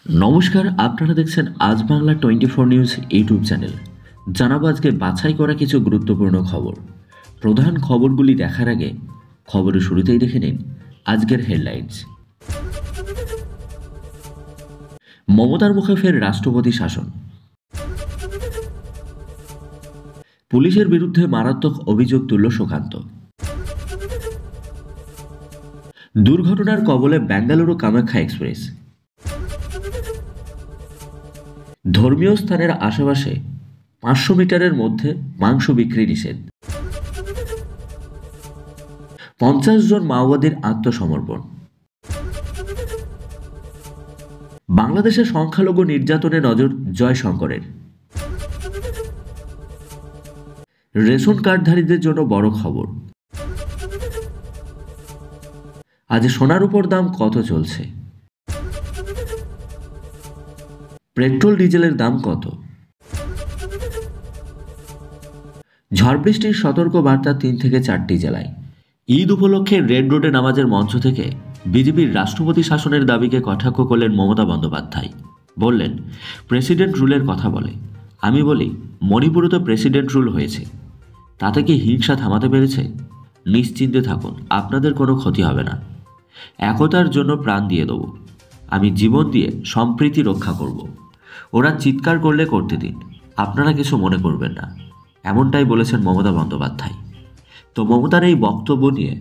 নমস্কার, আপনারা দেখছেন আজ বাংলা 24 নিউজ ইউটিউব চ্যানেল। জানাবো আজকে বাছাই করা কিছু গুরুত্বপূর্ণ খবর। প্রধান খবরগুলি দেখার আগে খবরের শুরুতেই দেখে নিন আজকের হেডলাইন্স। মমতার মুখে ফের রাষ্ট্রপতি শাসন। পুলিশের বিরুদ্ধে মারাত্মক অভিযোগ তুলল সুকান্ত। দুর্ঘটনার কবলে বেঙ্গালুরু কামাখ্যা এক্সপ্রেস। ধর্মীয় স্থানের আশেপাশে 500 মিটারের মধ্যে মাংস বিক্রি নিষেধ। 50 জন মাওবাদীর আত্মসমর্পণ। বাংলাদেশের সংখ্যালঘু নির্যাতনে নজর জয়শঙ্করের। রেশন কার্ডধারীদের জন্য বড় খবর। আজ সোনার উপর দাম কত চলছে? পেট্রোল ডিজেলের দাম কত? ঝড় বৃষ্টির সতর্ক বার্তা 3 থেকে 4টি জেলায়। ঈদ উপলক্ষে রেড রোডে নামাজের মঞ্চ থেকে বিজেপির রাষ্ট্রপতি শাসনের দাবিকে কটাক্ষ করলেন মমতা বন্দ্যোপাধ্যায়। বললেন, প্রেসিডেন্ট রুলের কথা বলে। আমি বলি, মণিপুরে তো প্রেসিডেন্ট রুল হয়েছে, তাতে কি হিংসা থামাতে পেরেছে? নিশ্চিন্তে থাকুন, আপনাদের কোনো ক্ষতি হবে না। একতার জন্য প্রাণ দিয়ে দেবো, আমি জীবন দিয়ে সম্প্রীতি রক্ষা করব। ওরা চিৎকার করলে করতে দিন, আপনারা কিছু মনে করবেন না, এমনটাই বলেছেন মমতা বন্দ্যোপাধ্যায়। তো মমতার এই বক্তব্য নিয়ে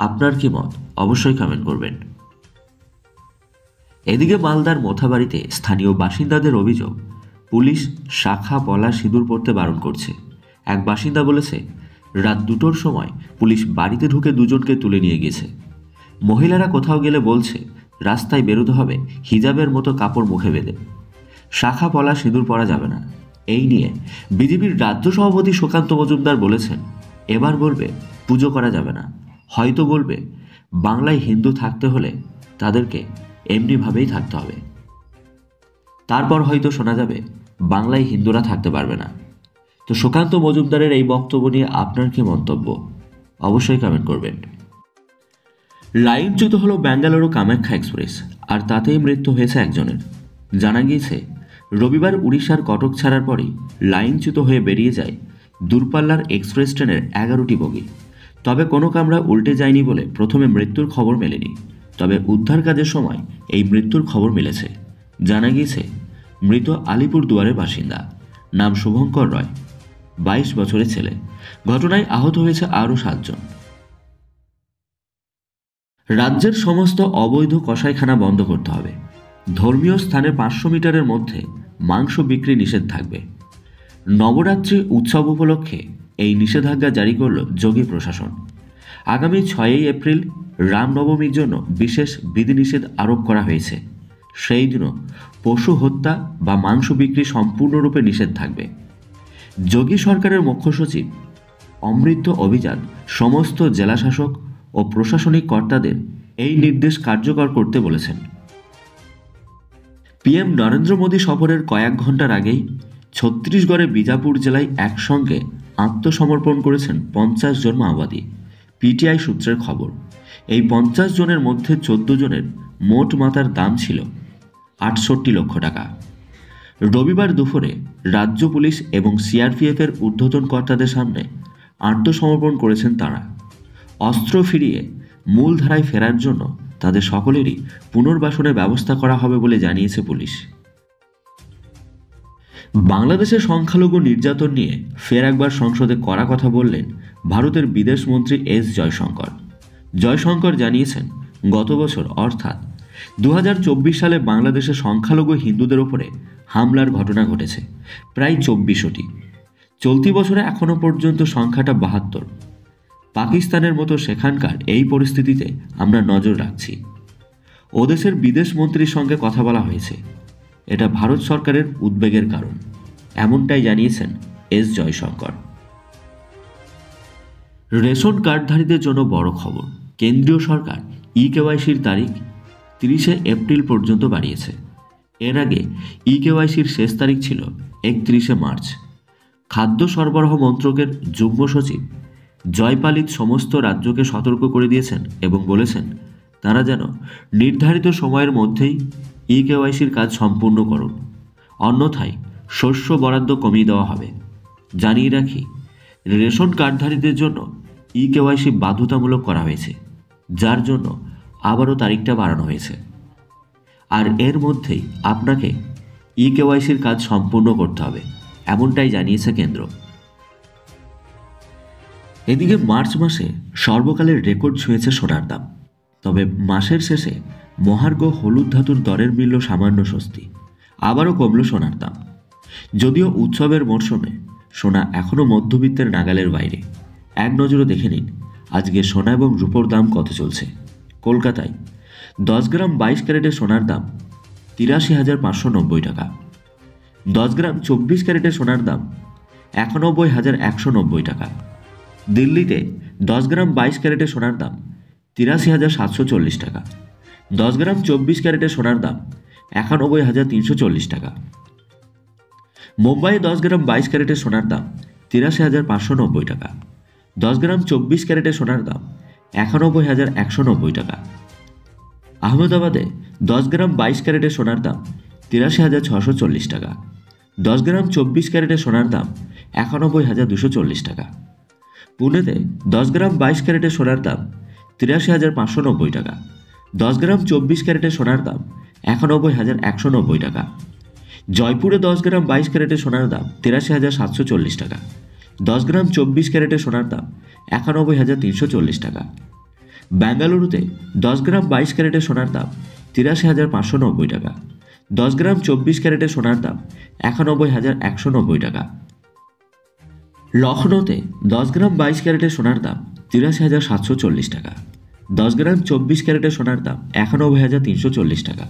আপনার কি মত অবশ্যই কমেন্ট করবেন। এদিকে মালদার মোথাবাড়িতে স্থানীয় বাসিন্দাদের অভিযোগ, পুলিশ শাখা পলা সিঁদুর পরতে বারণ করছে। এক বাসিন্দা বলেছে, রাত 2টোর সময় পুলিশ বাড়িতে ঢুকে দুজনকে তুলে নিয়ে গেছে। মহিলারা কোথাও গেলে বলছে রাস্তায় বেরোতে হবে হিজাবের মতো কাপড় মুখে বেঁধে, শাখা পলা সিঁদুর পরা যাবে না। এই নিয়ে বিজেপির রাজ্য সভাপতি সুকান্ত মজুমদার বলেছেন, এবার বলবে পুজো করা যাবে না, হয়তো বলবে বাংলায় হিন্দু থাকতে হলে তাদেরকে এমনিভাবেই থাকতে হবে, তারপর হয়তো শোনা যাবে বাংলায় হিন্দুরা থাকতে পারবে না। তো সুকান্ত মজুমদারের এই বক্তব্য নিয়ে আপনার কি মন্তব্য অবশ্যই কমেন্ট করবেন। লাইনচ্যুত হলো বেঙ্গালুরু কামাখ্যা এক্সপ্রেস, আর তাতেই মৃত্যু হয়েছে একজনের। জানা গিয়েছে, রবিবার উড়িষ্যার কটক ছাড়ার পরেই লাইনচ্যুত হয়ে বেরিয়ে যায় দূরপাল্লার এক্সপ্রেস ট্রেনের 11টি বগি। তবে কোনো কামরা উল্টে যায়নি বলে প্রথমে মৃত্যুর খবর মেলেনি, তবে উদ্ধার কাজের সময় এই মৃত্যুর খবর মিলেছে। জানা গিয়েছে, মৃত আলিপুর দুয়ারের বাসিন্দা, নাম শুভঙ্কর রয়, 22 বছরের ছেলে। ঘটনায় আহত হয়েছে আরও 7 জন। রাজ্যের সমস্ত অবৈধ কসাইখানা বন্ধ করতে হবে। ধর্মীয় স্থানে 500 মিটারের মধ্যে মাংস বিক্রি নিষেধ থাকবে। নবরাত্রি উৎসব উপলক্ষে এই নিষেধাজ্ঞা জারি করল যোগী প্রশাসন। আগামী 6 এপ্রিল রামনবমীর জন্য বিশেষ বিধিনিষেধ আরোপ করা হয়েছে। সেই দিনও পশু হত্যা বা মাংস বিক্রি সম্পূর্ণরূপে নিষেধ থাকবে। যোগী সরকারের মুখ্য সচিব অমৃত অভিযান সমস্ত জেলাশাসক ও প্রশাসনিক কর্তাদের এই নির্দেশ কার্যকর করতে বলেছেন। পিএম নরেন্দ্র মোদী সফরের কয়েক ঘন্টার আগেই ছত্তিশগড়ের বিজাপুর জেলায় একসঙ্গে আত্মসমর্পণ করেছেন 50 জন মাওবাদী। পিটিআই সূত্রের খবর, এই 50 জনের মধ্যে 14 জনের মোট মাতার দাম ছিল 68 লক্ষ টাকা। রবিবার দুপুরে রাজ্য পুলিশ এবং সিআরপিএফের ঊর্ধ্বতন কর্তাদের সামনে আত্মসমর্পণ করেছেন তাঁরা। অস্ত্র ফিরিয়ে মূল ধারায় ফেরার জন্য তাদের সকলেরই পুনর্বাসনের ব্যবস্থা করা হবে বলে জানিয়েছে পুলিশ। বাংলাদেশের সংখ্যালঘু নির্যাতন নিয়ে ফের একবার সংসদে কড়া কথা বললেন ভারতের বিদেশমন্ত্রী এস জয়শঙ্কর। জয়শঙ্কর জানিয়েছেন, গত বছর অর্থাৎ 2024 সালে বাংলাদেশের সংখ্যালঘু হিন্দুদের ওপরে হামলার ঘটনা ঘটেছে প্রায় 2400টি। চলতি বছরে এখনও পর্যন্ত সংখ্যাটা 72। পাকিস্তানের মতো সেখানকার এই পরিস্থিতিতে আমরা নজর রাখছি। ওদেশের বিদেশ মন্ত্রীর সঙ্গে কথা বলা হয়েছে, এটা ভারত সরকারের উদ্বেগের কারণ, এমনটাই জানিয়েছেন এস জয়শঙ্কর। রেশন কার্ডধারীদের জন্য বড় খবর, কেন্দ্রীয় সরকার ইকেওয়াইসির তারিখ 30 এপ্রিল পর্যন্ত বাড়িয়েছে। এর আগে ইকেওয়াইসির শেষ তারিখ ছিল 31 মার্চ। খাদ্য সরবরাহ মন্ত্রকের যুগ্ম সচিব জয়পালিত সমস্ত রাজ্যকে সতর্ক করে দিয়েছেন এবং বলেছেন, তারা যেন নির্ধারিত সময়ের মধ্যেই ইকেওয়াইসির কাজ সম্পূর্ণ করুন, অন্যথায় শস্য বরাদ্দ কমিয়ে দেওয়া হবে। জানিয়ে রাখি, রেশন কার্ডধারীদের জন্য ইকেওয়াইসি বাধ্যতামূলক করা হয়েছে, যার জন্য আবারও তারিখটা বাড়ানো হয়েছে। আর এর মধ্যেই আপনাকে ইকেওয়াইসির কাজ সম্পূর্ণ করতে হবে, এমনটাই জানিয়েছে কেন্দ্র। এদিকে মার্চ মাসে সর্বকালের রেকর্ড ছুঁয়েছে সোনার দাম। তবে মাসের শেষে মহার্ঘ হলুদ ধাতুর দরের মিলল সামান্য স্বস্তি, আবারও কমল সোনার দাম। যদিও উৎসবের মরশুমে সোনা এখনও মধ্যবিত্তের নাগালের বাইরে। এক নজরে দেখে নিন আজকে সোনা এবং রূপোর দাম কত চলছে। কলকাতায় 10 গ্রাম 22 ক্যারেটের সোনার দাম 83,590 টাকা। 10 গ্রাম 24 ক্যারেটের সোনার দাম 91,190 টাকা। দিল্লিতে 10 গ্রাম 22 ক্যারেটের সোনার দাম 83,740 টাকা। 10 গ্রাম 24 ক্যারেটের সোনার দাম 91,340 টাকা। মুম্বাইয়ে 10 গ্রাম 22 ক্যারেটের সোনার দাম 83,590 টাকা। 10 গ্রাম 24 ক্যারেটের সোনার দাম 91,190 টাকা। আহমেদাবাদে 10 গ্রাম 22 ক্যারেটের সোনার দাম 83,640 টাকা। 10 গ্রাম 24 ক্যারেটের সোনার দাম 91,240 টাকা। পুনেতে 10 গ্রাম 22 ক্যারেটের সোনার দাম 83,590 টাকা। 10 গ্রাম 24 ক্যারেটের সোনার দাম 91,190 টাকা। জয়পুরে 10 গ্রাম 22 ক্যারেটের সোনার দাম 83,740 টাকা। 10 গ্রাম 24 ক্যারেটের সোনার দাম 91,340 টাকা। বেঙ্গালুরুতে 10 গ্রাম 22 ক্যারেটের সোনার দাম 83,590 টাকা। 10 গ্রাম 24 ক্যারেটের সোনার দাম 91,190 টাকা। লখনৌতে 10 গ্রাম 22 ক্যারেটের সোনার দাম 83,740 টাকা। 10 গ্রাম 24 ক্যারেটের সোনার দাম 91,340 টাকা।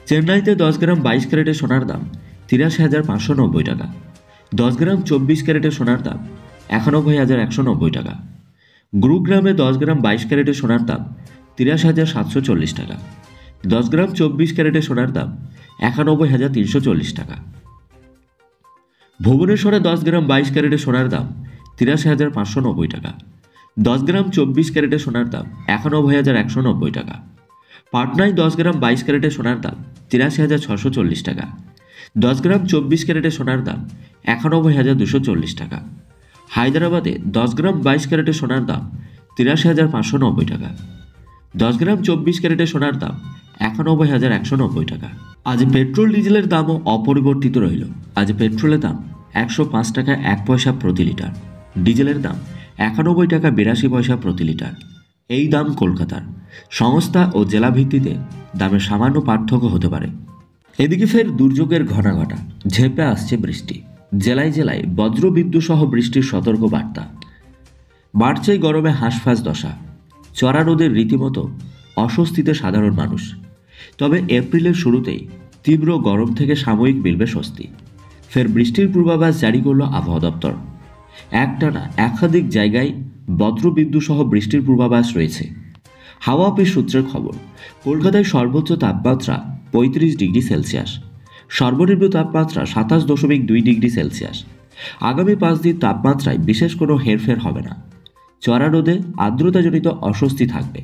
চেন্নাইতে 10 গ্রাম 22 ক্যারেটের সোনার দাম 83,590 টাকা। 10 গ্রাম 24 ক্যারেটের সোনার দাম 91,190 টাকা। গুরুগ্রামে 10 গ্রাম 22 ক্যারেটের সোনার দাম 83,740 টাকা। 10 গ্রাম 24 ক্যারেটের সোনার দাম 91,340 টাকা। ভুবনেশ্বরে 10 গ্রাম 22 ক্যারেটের সোনার দাম 83,590 টাকা। 10 গ্রাম 24 ক্যারেটের সোনার দাম 91,190 টাকা। পাটনায় 10 গ্রাম 22 ক্যারেটের সোনার দাম 83,640 টাকা। 10 গ্রাম 24 ক্যারেটের সোনার দাম 91,240 টাকা। হায়দ্রাবাদে 10 গ্রাম 22 ক্যারেটের সোনার দাম 83,590 টাকা। 10 গ্রাম 24 ক্যারেটের সোনার দাম 91,190 টাকা। আজ পেট্রোল ডিজেলের দামও অপরিবর্তিত রইল। আজ পেট্রোলের দাম 105 টাকা 1 পয়সা প্রতি লিটার, ডিজেলের দাম 91 টাকা 82 পয়সা প্রতি লিটার। এই দাম কলকাতার। সংস্থা ও জেলা ভিত্তিতে দামের সামান্য পার্থক্য হতে পারে। এদিকে ফের দুর্যোগের ঘটা ঝেঁপে আসছে বৃষ্টি। জেলায় জেলায় বজ্রবিদ্যুৎ সহ বৃষ্টির সতর্ক বার্তা। বাড়ছেই গরমে হাঁসফাঁস দশা। চড়া রোদের রীতিমতো অস্বস্তিতে সাধারণ মানুষ। তবে এপ্রিলের শুরুতেই তীব্র গরম থেকে সাময়িক মিলবে স্বস্তি। ফের বৃষ্টির পূর্বাভাস জারি করল আবহাওয়া দপ্তর। একটানা একাধিক জায়গায় বজ্রবিদ্যুৎ সহ বৃষ্টির পূর্বাভাস রয়েছে। হাওয়া অফিস সূত্রের খবর, কলকাতায় সর্বোচ্চ তাপমাত্রা 35 ডিগ্রি সেলসিয়াস, সর্বনিম্ন তাপমাত্রা 27.2 ডিগ্রি সেলসিয়াস। আগামী 5 দিন তাপমাত্রায় বিশেষ কোনো হেরফের হবে না। চড়া রোদে আর্দ্রতাজনিত অস্বস্তি থাকবে।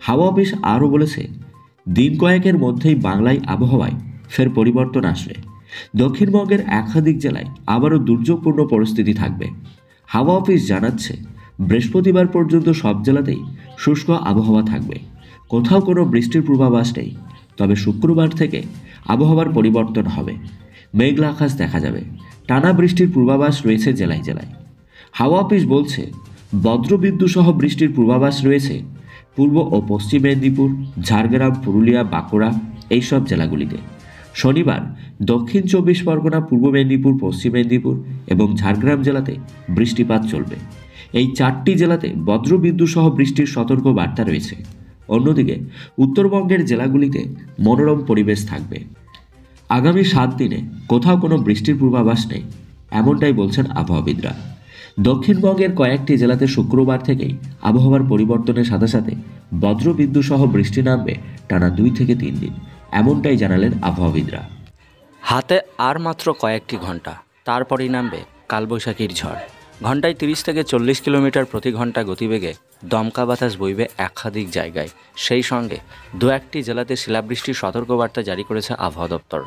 হাওয়া অফিস আরও বলেছে, দিন কয়েকের মধ্যেই বাংলায় আবহাওয়ায় ফের পরিবর্তন আসবে। দক্ষিণবঙ্গের একাধিক জেলায় আবারও দুর্যোগপূর্ণ পরিস্থিতি থাকবে। হাওয়া অফিস জানাচ্ছে, বৃহস্পতিবার পর্যন্ত সব জেলাতেই শুষ্ক আবহাওয়া থাকবে। কোথাও কোনো বৃষ্টির পূর্বাভাস নেই। তবে শুক্রবার থেকে আবহাওয়ার পরিবর্তন হবে। মেঘলা আকাশ দেখা যাবে। টানা বৃষ্টির পূর্বাভাস রয়েছে জেলায় জেলায়। হাওয়া অফিস বলছে, বজ্রবিদ্যুৎ সহ বৃষ্টির পূর্বাভাস রয়েছে পূর্ব ও পশ্চিম মেদিনীপুর, ঝাড়গ্রাম, পুরুলিয়া, বাঁকুড়া এইসব জেলাগুলিতে। শনিবার দক্ষিণ 24 পরগনা, পূর্ব মেদিনীপুর, পশ্চিম মেদিনীপুর এবং ঝাড়গ্রাম জেলাতে বৃষ্টিপাত চলবে। এই 4টি জেলাতে বজ্রবিদ্যুৎ সহ বৃষ্টির সতর্ক বার্তা রয়েছে। অন্যদিকে উত্তরবঙ্গের জেলাগুলিতে মনোরম পরিবেশ থাকবে। আগামী 7 দিনে কোথাও কোনো বৃষ্টির পূর্বাভাস নেই, এমনটাই বলছেন আবহাওয়াবিদরা। দক্ষিণবঙ্গের কয়েকটি জেলাতে শুক্রবার থেকেই আবহাওয়ার পরিবর্তনের সাথে সাথে বজ্রবিদ্যুৎ সহ বৃষ্টি নামবে টানা 2 থেকে 3 দিন, এমনটাই জানালেন আবহাওয়াবিদরা। হাতে আর মাত্র কয়েকটি ঘন্টা, তারপরই নামবে কালবৈশাখীর ঝড়। ঘন্টায় 30 থেকে 40 কিলোমিটার প্রতি ঘন্টা গতিবেগে দমকা বাতাস বইবে একাধিক জায়গায়। সেই সঙ্গে দু একটি জেলাতে শিলাবৃষ্টির সতর্কবার্তা জারি করেছে আবহাওয়া দপ্তর।